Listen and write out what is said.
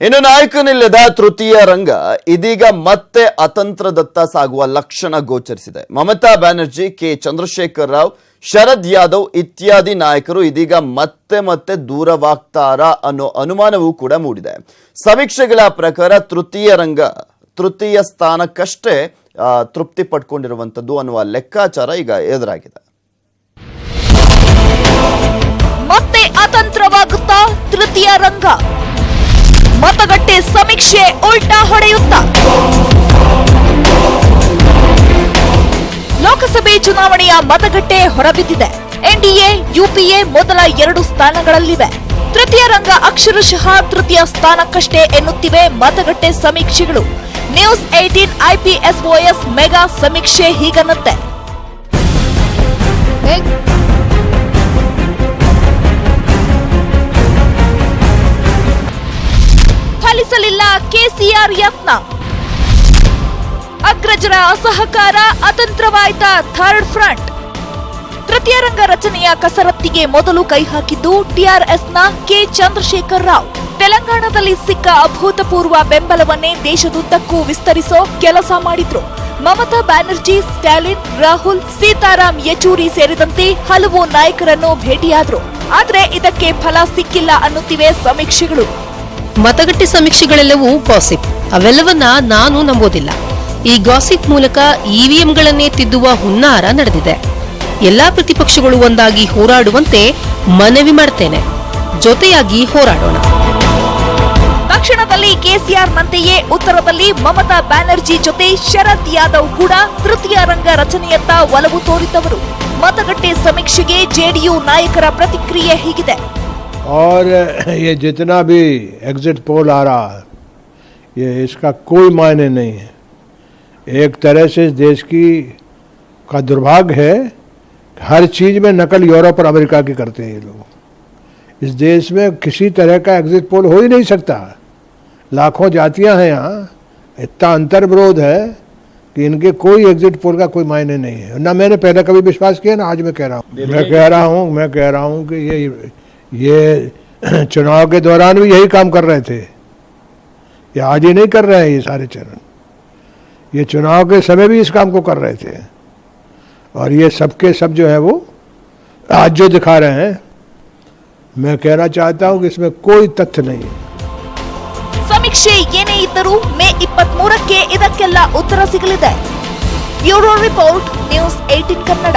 ಇನ್ನು ನಾಯಕನಿಲ್ಲದ ತೃತೀಯ ರಂಗ ಇದೀಗ ಮತ್ತೆ ಅತಂತ್ರದತ್ತ ಸಾಗುವ ಲಕ್ಷಣ ಗೋಚರಿಸಿದೆ. ಮಮತಾ ಬ್ಯಾನರ್ಜಿ, ಕೆ ಚಂದ್ರಶೇಖರ್ ರಾವ್, ಶರದ್ ಯಾದವ್ ಇತ್ಯಾದಿ ನಾಯಕರು ಇದೀಗ ಮತ್ತೆ ದೂರವಾಗ್ತಾರಾ ಅನ್ನೋ ಅನುಮಾನವೂ ಕೂಡ ಮೂಡಿದೆ. ಸಮೀಕ್ಷೆಗಳ ಪ್ರಕಾರ ತೃತೀಯ ಸ್ಥಾನಕ್ಕಷ್ಟೇ ತೃಪ್ತಿ ಪಡ್ಕೊಂಡಿರುವಂತದ್ದು ಅನ್ನುವ ಲೆಕ್ಕಾಚಾರ ಈಗ ಎದುರಾಗಿದೆ. ಮತ್ತೆ ಅತಂತ್ರವಾಗುತ್ತಾ ತೃತೀಯ ರಂಗ? ಮತಗಟ್ಟೆ ಸಮೀಕ್ಷೆ ಉಲ್ಟಾ ಹೊಡೆಯುತ್ತಾ? ಲೋಕಸಭೆ ಚುನಾವಣೆಯ ಮತಗಟ್ಟೆ ಹೊರಬಿದ್ದಿದೆ. ಎನ್ಡಿಎ, ಯುಪಿಎ ಮೊದಲ 2 ಸ್ಥಾನಗಳಲ್ಲಿವೆ. ತೃತೀಯ ರಂಗ ಅಕ್ಷರಶಃ ತೃತೀಯ ಸ್ಥಾನಕ್ಕಷ್ಟೇ ಎನ್ನುತ್ತಿವೆ ಮತಗಟ್ಟೆ ಸಮೀಕ್ಷೆಗಳು. ನ್ಯೂಸ್ 18 IPSOS ಮೆಗಾ ಸಮೀಕ್ಷೆ ಹೀಗನ್ನುತ್ತೆ. ಫಲಿಸಲಿಲ್ಲ ಕೆಸಿಆರ್ ಯತ್ನ. ಅಗ್ರಜರ ಅಸಹಕಾರ, ಅತಂತ್ರವಾಯ್ತಾ ಥರ್ಡ್ ಫ್ರಂಟ್. ತೃತೀಯ ರಂಗ ರಚನೆಯ ಕಸರತ್ತಿಗೆ ಮೊದಲು ಕೈ ಹಾಕಿದ್ದು ಟಿಆರ್ಎಸ್ನ ಕೆ ಚಂದ್ರಶೇಖರ್ ರಾವ್. ತೆಲಂಗಾಣದಲ್ಲಿ ಸಿಕ್ಕ ಅಭೂತಪೂರ್ವ ಬೆಂಬಲವನ್ನೇ ದೇಶದುದ್ದಕ್ಕೂ ವಿಸ್ತರಿಸೋ ಕೆಲಸ ಮಾಡಿದ್ರು. ಮಮತಾ ಬ್ಯಾನರ್ಜಿ, ಸ್ಟಾಲಿನ್, ರಾಹುಲ್, ಸೀತಾರಾಮ್ ಯೆಚೂರಿ ಸೇರಿದಂತೆ ಹಲವು ನಾಯಕರನ್ನು ಭೇಟಿಯಾದ್ರು. ಆದ್ರೆ ಇದಕ್ಕೆ ಫಲ ಸಿಕ್ಕಿಲ್ಲ ಅನ್ನುತ್ತಿವೆ ಸಮೀಕ್ಷೆಗಳು. ಮತಗಟ್ಟೆ ಸಮೀಕ್ಷೆಗಳೆಲ್ಲವೂ ಗಾಸಿಪ್. ಅವೆಲ್ಲವನ್ನ ನಾನು ನಂಬೋದಿಲ್ಲ. ಈ ಗಾಸಿಪ್ ಮೂಲಕ ಇವಿಎಂಗಳನ್ನೇ ತಿದ್ದುವ ಹುನ್ನಾರ ನಡೆದಿದೆ. ಎಲ್ಲಾ ಪ್ರತಿಪಕ್ಷಗಳು ಒಂದಾಗಿ ಹೋರಾಡುವಂತೆ ಮನವಿ ಮಾಡ್ತೇನೆ. ಜೊತೆಯಾಗಿ ಹೋರಾಡೋಣ. ದಕ್ಷಿಣದಲ್ಲಿ ಕೆಸಿಆರ್ ನಂತೆಯೇ ಉತ್ತರದಲ್ಲಿ ಮಮತಾ ಬ್ಯಾನರ್ಜಿ ಜೊತೆ ಶರದ್ ಯಾದವ್ ಕೂಡ ತೃತೀಯ ರಂಗ ರಚನೆಯತ್ತ ಒಲವು ತೋರಿದವರು. ಮತಗಟ್ಟೆ ಸಮೀಕ್ಷೆಗೆ ಜೆಡಿಯು ನಾಯಕರ ಪ್ರತಿಕ್ರಿಯೆ ಹೀಗಿದೆ. और ये जितना भी एग्जिट पोल आ रहा है, ये इसका कोई मायने नहीं है. एक तरह से इस देश का दुर्भाग्य है कि हर चीज़ में नकल यूरोप और अमेरिका की करते हैं ये लोग. इस देश में किसी तरह का एग्जिट पोल हो ही नहीं सकता. लाखों जातियां हैं यहाँ, इतना अंतर विरोध है कि इनके कोई एग्जिट पोल का कोई मायने नहीं है. ना मैंने पहले कभी विश्वास किया, ना आज मैं कह रहा हूँ. मैं कह रहा हूँ कि ये चुनाव के दौरान भी यही काम कर रहे थे. ये आज ही नहीं कर रहे हैं. ये सारे चरण ये चुनाव के समय भी इस काम को कर रहे थे. और ये सबके सब जो है वो आज जो दिखा रहे हैं, मैं कहना चाहता हूं कि इसमें कोई तथ्य नहीं है. ಸಮೀಕ್ಷೆ ಏನೇ ಇದ್ದರೂ ಮೇ 23ಕ್ಕೆ ಇದಕ್ಕೆಲ್ಲ ಉತ್ತರ ಸಿಗಲಿದೆ. Bureau report, news 18 Kannada.